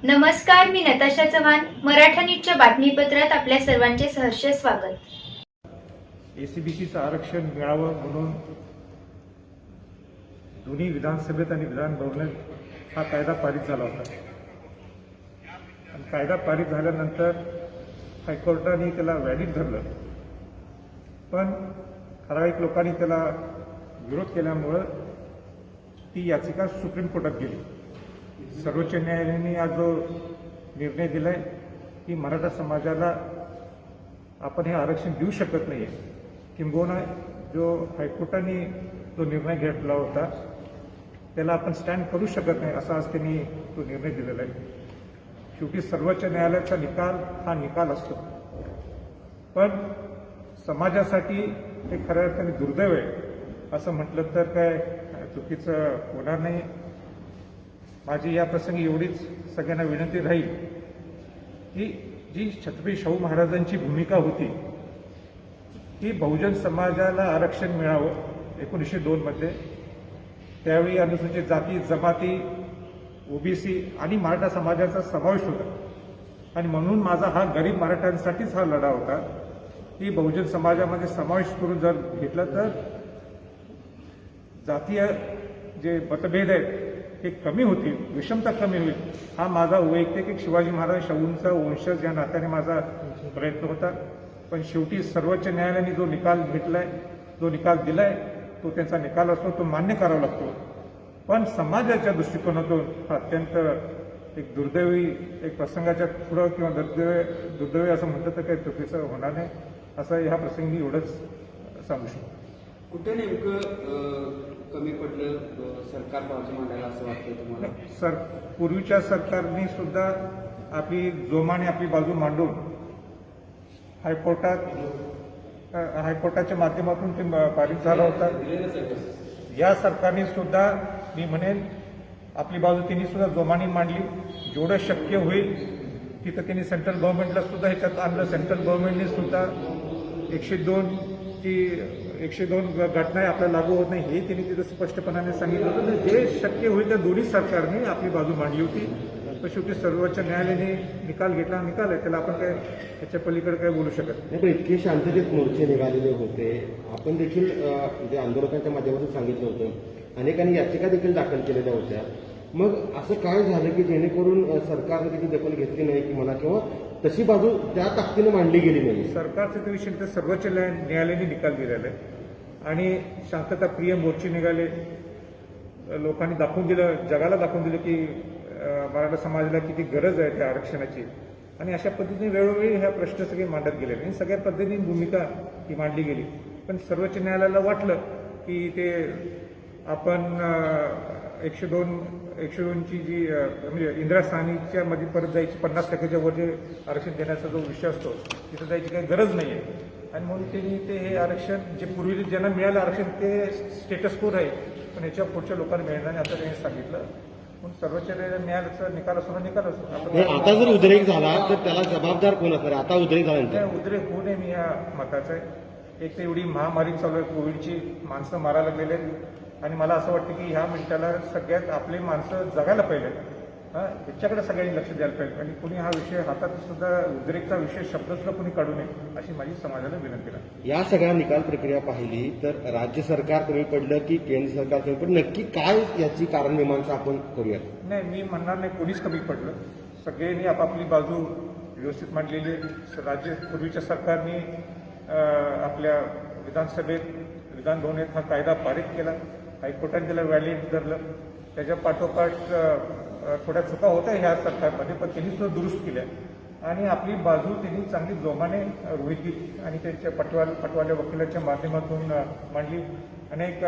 नमस्कार, मी नताशा चव्हाण. मराठा न्यूजच्या बातमीपत्रात आपल्या सर्वांचे सहर्ष स्वागत. एसीबीसीचं आरक्षण मिळावं म्हणून दोन्ही विधानसभेत आणि विधान भवनात हा कायदा पारित झाला होता. आणि कायदा पारित झाल्यानंतर हायकोर्टाने त्याला व्हॅलिड धरलं, पण ठराविक लोकांनी त्याला विरोध केल्यामुळं ती याचिका सुप्रीम कोर्टात गेली. सर्वोच्च न्यायालयाने आज जो निर्णय दिलाय की मराठा समाजाला आपण हे आरक्षण देऊ शकत नाही आहे, किंबहुना जो हायकोर्टाने जो निर्णय घेतला होता त्याला आपण स्टँड करू शकत नाही असा आज त्यांनी तो निर्णय दिलेला आहे. शेवटी सर्वोच्च न्यायालयाचा निकाल हा निकाल असतो, पण समाजासाठी हे खऱ्या अर्थाने दुर्दैव आहे असं म्हटलं तर काय चुकीचं होणार नाही. माझी या प्रसंगी एवढीच सगळ्यांना विनंती राहील की जी छत्रपती शाहू महाराजांची भूमिका होती की बहुजन समाजाला आरक्षण मिळावं 1902 मध्ये, त्यावेळी अनुसूचित जाती जमाती ओबीसी आणि मराठा समाजाचा समावेश होता. आणि म्हणून माझा हा गरीब मराठ्यांसाठीच हा लढा होता की बहुजन समाजामध्ये समावेश करून जर घेतला तर जातीय जे मतभेद आहेत हे कमी होतील, विषमता कमी होईल. हा माझा वैयक्तिक एक शिवाजी महाराज शाहूंचा वंशज या नात्याने माझा प्रयत्न होता. पण शेवटी सर्वोच्च न्यायालयाने जो निकाल घेतलाय, जो निकाल दिलाय, तो त्यांचा निकाल असतो, तो मान्य करावा लागतो. पण समाजाच्या दृष्टिकोनातून हा अत्यंत एक दुर्दैवी एक प्रसंगाच्या पुढं किंवा दुर्दैवी असं म्हटलं तर काही चुकीचं होणार नाही असं ह्या प्रसंगी एवढंच सांगू शकतो. कुठे नेमकं कमी पडलं सरकार बाजू मांडायला असं वाटतं तुम्हाला? पूर्वीच्या सरकारने सुद्धा आपली जोमाने आपली बाजू मांडून हायकोर्टाच्या माध्यमातून ते पारित झाला होता. या सरकारने सुद्धा मी म्हणेन आपली बाजू त्यांनी सुद्धा जोमाने मांडली. जेवढं शक्य होईल तिथं त्यांनी सेंट्रल गव्हर्नमेंटला सुद्धा ह्याच्यात आणलं. सेंट्रल गव्हर्नमेंटने सुद्धा 102 घटना आपल्याला लागू होत नाही हे त्यांनी तिथं स्पष्टपणाने सांगितलं होतं. जे शक्य होईल त्या दोन्ही सरकारने आपली बाजू मांडली होती. पण शेवटी सर्वोच्च न्यायालयाने निकाल घेतला, निकाल आहे, त्याला आपण काय त्याच्या पलीकडे काय बोलू शकत नाही. पण इतके शांततेत मोर्चे निघालेले होते, आपण देखील म्हणजे आंदोलकांच्या माध्यमातून सांगितलं होतं, अनेकांनी याचिका देखील दाखल केलेल्या होत्या. मग असं काय झालं की जेणेकरून सरकारने त्याची दखल घेतली नाही की म्हणा किंवा तशी बाजू त्या ताकदीने मांडली गेली नाही? सरकारचं ते विषय तर सर्वोच्च न्यायालयाने निकाल दिलेला आहे आणि शांतताप्रिय मोर्चे निघाले. लोकांनी दाखवून दिलं, जगाला दाखवून दिलं की मराठा समाजाला किती गरज आहे त्या आरक्षणाची. आणि अशा पद्धतीने वेळोवेळी ह्या प्रश्न सगळे मांडत गेले आणि सगळ्या पद्धतीने भूमिका ही मांडली गेली. पण सर्वोच्च न्यायालयाला वाटलं की ते आपण 102ची जी म्हणजे इंदिरा साहनीच्या मध्ये परत जायची 50% वर जे आरक्षण देण्याचा जो विषय असतो तिथं जायची काही गरज नाही आहे. आणि म्हणून त्यांनी ते हे आरक्षण जे पूर्वी ज्यांना मिळालं आरक्षण ते स्टेटस कोड आहे, पण ह्याच्या पुढच्या लोकांना मिळणार नाही असं त्यांनी सांगितलं. म्हणून सर्वोच्च न्यायालयाचा निकाल असतो निकाल असतो. आता जर उद्रेक झाला तर त्याला जबाबदार कोण असणार? आता उद्रेक झाला उद्रेक होऊ नये मी या मताचं आहे. एक तर एवढी महामारी चालू आहे, कोविडची माणसं मारायला लागलेले आहेत आणि मला असं वाटतं की ह्या मिनिटाला सगळ्यात आपले माणसं जगायला पाहिजे, ह्याच्याकडे सगळ्यांनी लक्ष द्यायला पाहिजे. आणि कुणी हा विषय हातात सुद्धा उद्रेकचा विषय शब्द सुद्धा कुणी काढू नये अशी माझी समाजाला विनंती आहे. या सगळ्या निकाल प्रक्रिया पाहिली तर राज्य सरकार कमी पडलं की केंद्र सरकार कमी पडलं, नक्की काय याची कारण मीमांसा आपण करूया? नाही, मी म्हणणार नाही कोणीच कमी पडलं. सगळ्यांनी आपापली बाजू व्यवस्थित मांडलेली. पूर्वीच्या सरकारने आपल्या विधानसभेत विधान भवनात हा कायदा पारित केला, हायकोर्टाने त्याला व्हॅलिड धरलं. त्याच्या पाठोपाठ थोड्या चुका होत्या ह्या सरकारमध्ये, पण त्यांनी सुद्धा दुरुस्त केल्या आणि आपली बाजू त्यांनी चांगली जोमाने रोहित आणि त्यांच्या पटवाल्या वकिलाच्या माध्यमातून मांडली. अनेक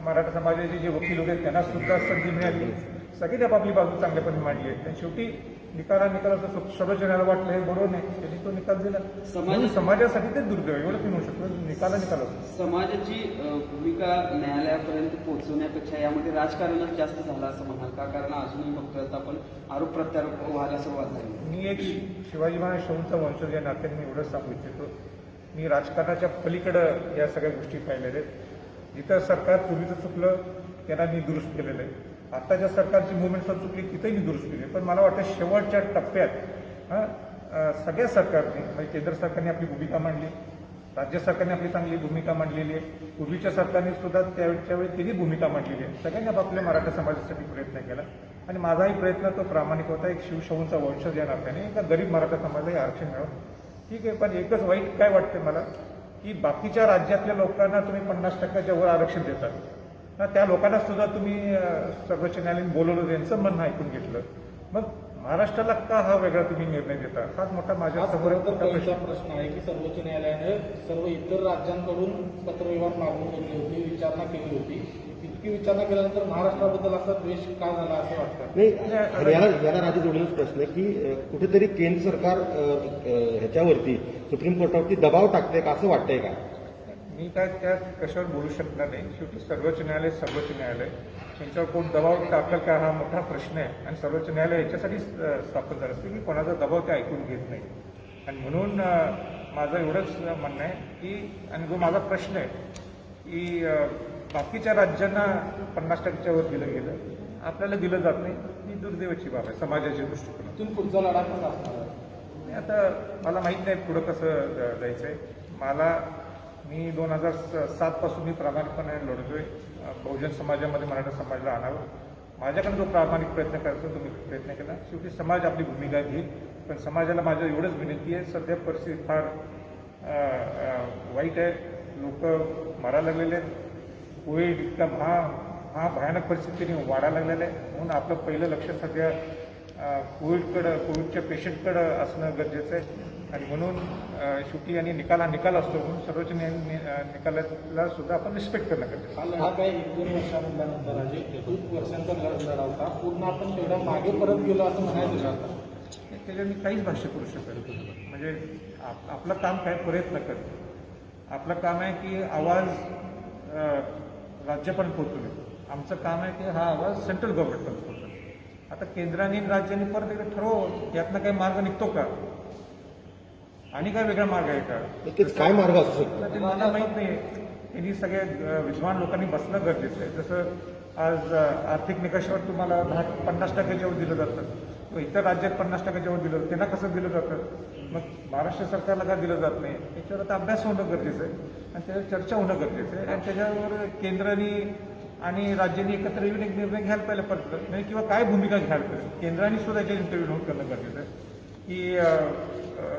मराठा समाजाचे जे वकील होते त्यांना सुद्धा संधी मिळाली. सगळी आपापली बाजू चांगल्यापणे मांडली आहे. आणि शेवटी निकालाचं सर्वोच्च न्यायालयाला वाटलं हे बरोबर नाही, त्यांनी तो निकाल दिला. समाजासाठी ते दुर्दैव एवढं मी म्हणू शकतो. निकाल असतो. समाजाची भूमिका न्यायालयापर्यंत पोहोचवण्यापेक्षा यामध्ये राजकारणच जास्त झालं असं म्हणाल का? कारण अजूनही बघतोय आपण आरोप प्रत्यारोप व्हायला सुरुवात झाली. मी एक शिवाजी महाराज शाहूंचा वंशज या नात्याने मी एवढंच सांगू इच्छितो. मी राजकारणाच्या पलीकडं या सगळ्या गोष्टी पाहिलेल्या आहेत. जिथं सरकार पूर्वीचं चुकलं त्यांना मी दुरुस्त केलेलं आहे. आताच्या सरकारची मुवमेंट जर चुकली तिथेही मी दुरुस्त केली, पण मला वाटतं शेवटच्या टप्प्यात सगळ्या सरकारने म्हणजे केंद्र सरकारने आपली भूमिका मांडली, राज्य सरकारने आपली चांगली भूमिका मांडलेली आहे, पूर्वीच्या सरकारने सुद्धा त्यावेळी त्यांनी भूमिका मांडलेली आहे. सगळ्यांनी आपापल्या मराठा समाजासाठी प्रयत्न केला आणि माझाही प्रयत्न तो प्रामाणिक होता. एक शिवशाहूंचा वंशज या नात्याने एका गरीब मराठा समाजाला आरक्षण मिळावं, ठीक आहे. पण एकच वाईट काय वाटतं मला की बाकीच्या राज्यातल्या लोकांना तुम्ही 50%च्या वर आरक्षण देतात ना, त्या लोकांना सुद्धा तुम्ही सर्वोच्च न्यायालयाने बोलवलं, त्यांचं म्हणणं ऐकून घेतलं. मग महाराष्ट्राला का हा वेगळा तुम्ही निर्णय देता? हाच मोठा माझ्या समोर एक मोठा प्रश्न. प्रश्न आहे की सर्वोच्च न्यायालयाने सर्व इतर राज्यांकडून पत्रव्यवहार मागून घेतली होती, विचारणा केली होती. इतकी विचारणा केल्यानंतर महाराष्ट्राबद्दल असा द्वेष का झाला असं वाटतं? नाही, याला राजू जोडूनच प्रश्न आहे की कुठेतरी केंद्र सरकार ह्याच्यावरती सुप्रीम कोर्टावरती दबाव टाकते का असं वाटतंय का? मी काय त्या कशावर बोलू शकणार नाही. शेवटी सर्वोच्च न्यायालय त्यांच्यावर कोण दबाव टाकल का हा मोठा प्रश्न आहे. आणि सर्वोच्च न्यायालय याच्यासाठी स्थापन झालं असते की कोणाचा दबाव ते ऐकून घेत नाही. आणि म्हणून माझं एवढंच म्हणणं आहे की, आणि जो माझा प्रश्न आहे की बाकीच्या राज्यांना 50%च्या वर दिलं गेलं, आपल्याला दिलं जात नाही, ही दुर्दैवाची बाब आहे समाजाच्या दृष्टिकोनातून. इथून पुढचा लढा कसा असणार आहे? आता मला माहीत नाही पुढं कसं जायचं आहे. मी 2007 पासून मी प्रामाणिकपणे लढतोय बहुजन समाजामध्ये मराठा समाजाला आणावं. माझ्याकडे जो प्रामाणिक प्रयत्न करायचा तो मी प्रयत्न केला. शेवटी समाज आपली भूमिका घेईल, पण समाजाला माझं एवढंच विनंती आहे, सध्या परिस्थिती फार वाईट आहे. लोक मरायला लागलेले आहेत. कोविड इतका भयानक परिस्थितीने वाढायला लागलेलं आहे. म्हणून आपलं पहिलं लक्ष सध्या कोविडच्या पेशंटकडं असणं गरजेचं आहे. आणि म्हणून शेवटी आणि निकाल असतो, म्हणून सर्वोच्च निकालाला सुद्धा आपण रिस्पेक्ट करणं गरजेचं. हा लढा काय 1-2 वर्षानंतर आहे, खूप वर्षांचा लढा होता, पूर्ण आपण तेवढ्या मागे परत गेलो असं म्हणायचं का? त्याच्यावर मी काहीच भाष्य करू शकत. म्हणजे आपलं काम काय प्रयत्न करतो, आपलं काम आहे की आवाज राज्यापर्यंत पोहोचवणे. आमचं काम आहे की हा आवाज सेंट्रल गव्हर्नमेंटपर्यंत पोहोचवणे. आता केंद्राने आणि राज्यांनी परत एकदा ठरव, यातनं काही मार्ग निघतो का आणि काय वेगळा मार्ग आहे का, नक्कीच काय मार्ग असू शकतो ते मला माहीत नाही. त्यांनी सगळ्या विद्वान लोकांनी बसणं गरजेचं आहे. जसं आज आर्थिक निकषावर तुम्हाला 50%च्या वर दिलं जातं, इतर राज्यात 50%च्या वर दिलं जातं, त्यांना कसं दिलं जातं, मग महाराष्ट्र सरकारला का दिलं जात नाही, याच्यावर आता अभ्यास होणं गरजेचं आहे आणि त्याच्यावर चर्चा होणं गरजेचं आहे. आणि त्याच्यावर केंद्राने आणि राज्यांनी एकत्र येऊन एक निर्णय घ्यायला पाहिजे पडतं नाही, किंवा काय भूमिका घ्यायला पाहिजे. केंद्राने सुद्धा याच्या इंटरव्ह्यू करणं गरजेचं आहे की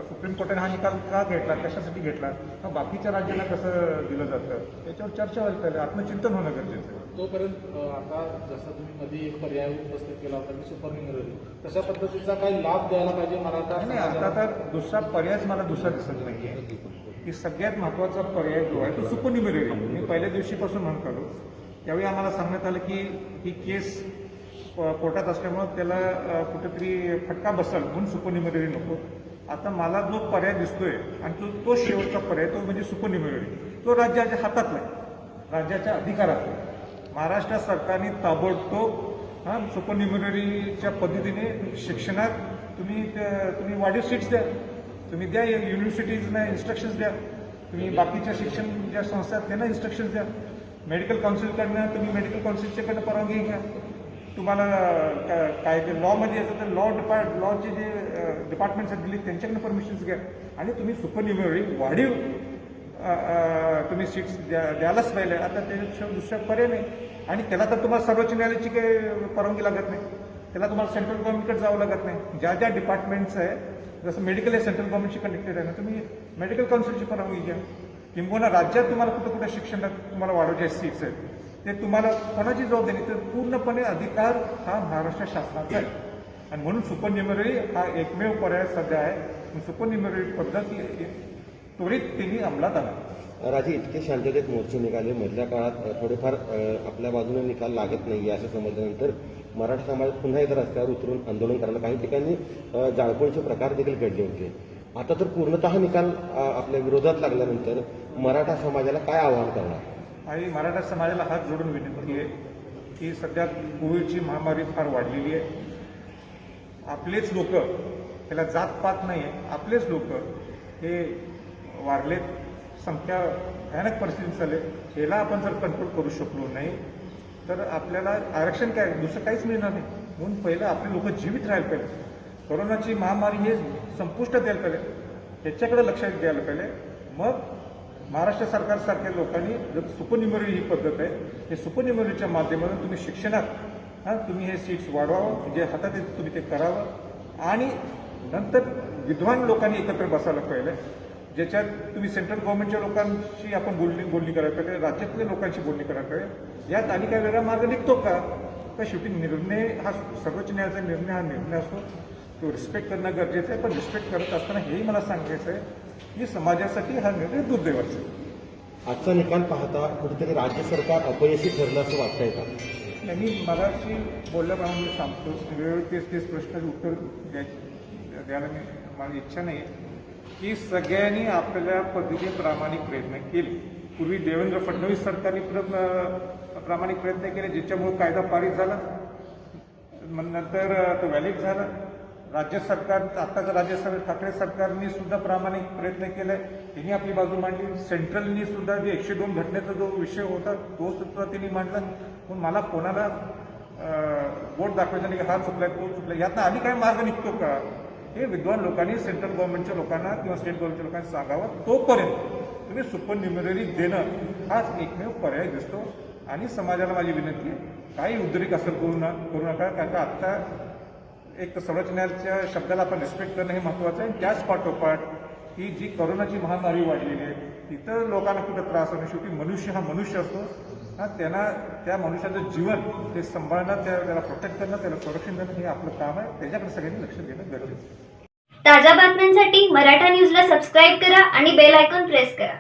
सुप्रीम कोर्टाने हा निकाल का घेतला, कशासाठी घेतला, मग बाकीच्या राज्यांना कसं दिलं जातं, त्याच्यावर चर्चा व्हायला पाहिजे, आत्मचिंतन होणं गरजेचं आहे. तोपर्यंत आता जसं तुम्ही मध्ये एक पर्याय उपस्थित केला होता की सुपर न्यूमररी, तशा पद्धतीचा काही लाभ द्यायला पाहिजे मराठा नाही, आता तर दुसरा पर्यायच मला दुसरा दिसत नाहीये की सगळ्यात महत्वाचा पर्याय जो आहे तो सुपर न्यूमररी. मी पहिल्या दिवशीपासून म्हणत आलो, त्यावेळी आम्हाला सांगण्यात आलं की ही केस कोर्टात असल्यामुळं त्याला कुठेतरी फटका बसल म्हणून सुपर न्यूमररी नको. आता मला जो पर्याय दिसतोय आणि तो शेवटचा पर्याय तो म्हणजे सुपर न्यूमररी, तो राज्याच्या हातातला आहे, राज्याच्या अधिकारात आहे. महाराष्ट्र सरकारने ताबडतोब सुपर न्यूमररीच्या पद्धतीने शिक्षणात तुम्ही वाढीव सीट्स द्या, तुम्ही द्या, युनिव्हर्सिटीजना इन्स्ट्रक्शन्स द्या, तुम्ही बाकीच्या शिक्षण ज्या संस्था आहेत त्यांना इन्स्ट्रक्शन्स द्या, मेडिकल काउन्सिलकडनं तुम्ही मेडिकल काउन्सिलच्याकडनं परवानगी घ्या. तुम्हाला काय ते लॉमध्ये यायचं तर लॉचे जे डिपार्टमेंट्स दिली त्यांच्याकडनं परमिशन्स घ्या आणि तुम्ही सुपर न्यूमररी वाढीव तुम्ही सीट्स द्यायलाच पाहिजे. आता त्याच्याशिवाय दुसरा पर्याय नाही. आणि त्याला तर तुम्हाला सर्वोच्च न्यायालयाची काही परवानगी लागत नाही, त्याला तुम्हाला सेंट्रल गव्हर्नमेंटकडे जावं लागत नाही. ज्या डिपार्टमेंट्स आहे, जसं मेडिकल आहे सेंट्रल गव्हर्नमेंटशी कनेक्टेड आहे ना, तुम्ही मेडिकल काउन्सिलची परवानगी घ्या. किंबहुना राज्यात तुम्हाला कुठं शिक्षणात तुम्हाला वाढवायचे सीट्स आहेत, ते तुम्हाला कोणाची जबाबदारी, तर पूर्णपणे अधिकार हा महाराष्ट्र शासनाचा आहे. आणि म्हणून सुपर न्यूमररी हा एकमेव पर्याय सध्या आहे. सुपर न्यूमररी पद्धत त्वरित त्यांनी अंमलात आणा. राजे, इतके शांततेत मोर्चे निघाले, मधल्या काळात थोडेफार आपल्या बाजूने निकाल लागत नाही असं समजल्यानंतर मराठा समाज पुन्हा एकदा रस्त्यावर उतरून आंदोलन करायला, काही ठिकाणी जाळपोळीचे प्रकार देखील घडले होते. आता तर पूर्णतः निकाल आपल्या विरोधात लागल्यानंतर मराठा समाजाला काय आवाहन करणार? आणि मराठा समाजाला हात जोडून विनंती आहे की सध्या कोविडची महामारी फार वाढलेली आहे. आपलेच लोक, त्याला जातपात नाही आहे, आपलेच लोक हे वारलेत, संख्या भयानक परिस्थिती चालले. ह्याला आपण जर कंट्रोल करू शकलो नाही तर आपल्याला आरक्षण काय दुसरं काहीच मिळणार नाही. म्हणून पहिलं आपले लोक जीवित राहायला पाहिजे. कोरोनाची महामारी हे संपुष्टात द्यायला पाहिजे, ह्याच्याकडे लक्ष द्यायला पाहिजे. मग महाराष्ट्र सरकारसारख्या लोकांनी जर सुपरन्युमरी ही पद्धत आहे, हे सुपरन्युमरीच्या माध्यमातून तुम्ही शिक्षणात तुम्ही हे सीट्स वाढवावं, जे हातात येतं तुम्ही ते करावं. आणि नंतर विद्वान लोकांनी एकत्र बसायला पाहिजे, ज्याच्यात तुम्ही सेंट्रल गव्हर्नमेंटच्या लोकांशी आपण बोलणी करायला पाहिजे, राज्यातल्या लोकांशी बोलणी करायला पाहिजे. यात आणि काय वेगळा मार्ग निघतो का? तर शेवटी निर्णय हा सर्वोच्च न्यायालयाचा निर्णय हा निर्णय असतो, तो रिस्पेक्ट करणं गरजेचं आहे. पण रिस्पेक्ट करत असताना हेही मला सांगायचं आहे की समाजासाठी हा निर्णय दुर्दैवाचा आहे. आजचा निकाल पाहता कुठेतरी राज्य सरकार अपयशी ठरलं असं वाटतंय का? मी मगाशी बोलल्याप्रमाणे मी सांगतो, वेळोवेळी तेच प्रश्नाचे उत्तर द्यायला माझी इच्छा नाही की सगळ्यांनी आपल्या पद्धतीने प्रामाणिक प्रयत्न केले. पूर्वी देवेंद्र फडणवीस सरकारने प्रामाणिक प्रयत्न केले, ज्याच्यामुळे कायदा पारित झाला, नंतर तो व्हॅलिड झाला. राज्य सरकार, आत्ताचं राज्य सरकार ठाकरे सरकारने सुद्धा प्रामाणिक प्रयत्न केलाय, त्यांनी आपली बाजू मांडली. सेंट्रलनी सुद्धा जे 102 घटनेचा जो विषय होता तो सुद्धा त्यांनी मांडला. पण मला कोणाला बोट दाखवायचं नाही की हा चुकलाय तो चुकलाय. यातनं आधी काय मार्ग निघतो का, हे विद्वान लोकांनी सेंट्रल गव्हर्नमेंटच्या लोकांना किंवा स्टेट गव्हर्नमेंटच्या लोकांना सांगावं. तोपर्यंत तुम्ही सुपरन्युमरी देणं हाच एकमेव पर्याय दिसतो. आणि समाजाला माझी विनंती आहे, काही उद्रेक असं करू नका, कारण का आत्ता एक तर सर्वोच्च न्यायालयाच्या शब्दाला आपण रिस्पेक्ट करणं हे महत्त्वाचं आहे. त्याच पाठोपाठ ही जी कोरोनाची महामारी वाढलेली आहे, तिथं लोकांना कुठं त्रास होणं, शेवटी मनुष्य हा मनुष्य असतो. त्यांना त्या मनुष्याचं जीवन ते सांभाळणं, त्याला प्रोटेक्ट करणं, त्याला संरक्षण देणं हे आपलं काम आहे. त्याच्याकडे सगळ्यांनी लक्ष देणं गरजेचं आहे. ताज्या बातम्यांसाठी मराठा न्यूजला सबस्क्राईब करा आणि बेल आयकॉन प्रेस करा.